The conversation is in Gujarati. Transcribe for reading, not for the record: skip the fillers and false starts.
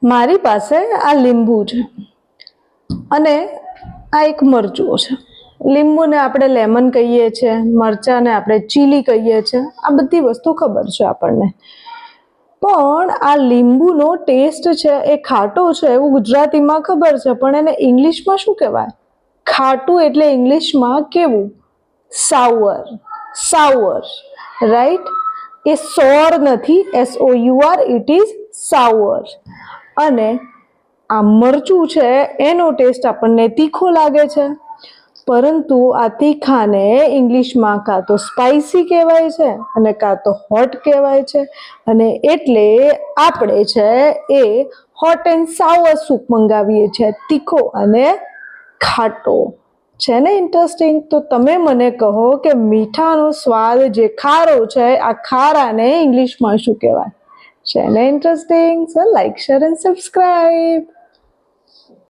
મારી પાસે આ લીંબુ છે અને આ એક મરચું છે. લીંબુને આપણે લેમન કહીએ છીએ, મરચાને આપણે ચીલી કહીએ છીએ. આ બધી વસ્તુ ખબર છે આપણને. પણ આ લીંબુનો ટેસ્ટ છે એ ખાટો છે એવું ગુજરાતીમાં ખબર છે, પણ એને ઇંગ્લિશમાં શું કહેવાય? ખાટું એટલે ઇંગ્લિશમાં કેવું? સાવર. સાવર, રાઈટ? એ સોર નથી, SOUR, ઇટ ઇઝ સાવર. અને આ મરચું છે એનો ટેસ્ટ આપણને તીખો લાગે છે, પરંતુ આ તીખાને ઇંગ્લિશમાં કાં તો સ્પાઇસી કહેવાય છે અને કાં તો હોટ કહેવાય છે. અને એટલે આપણે છે એ હોટ એન્ડ સાવર સૂપ મંગાવીએ છીએ, તીખો અને ખાટો. છે ને ઇન્ટરેસ્ટિંગ? તો તમે મને કહો કે મીઠાનો સ્વાદ જે ખારો છે, આ ખારાને ઇંગ્લિશમાં શું કહેવાય? છે ને interesting? So like, share and subscribe.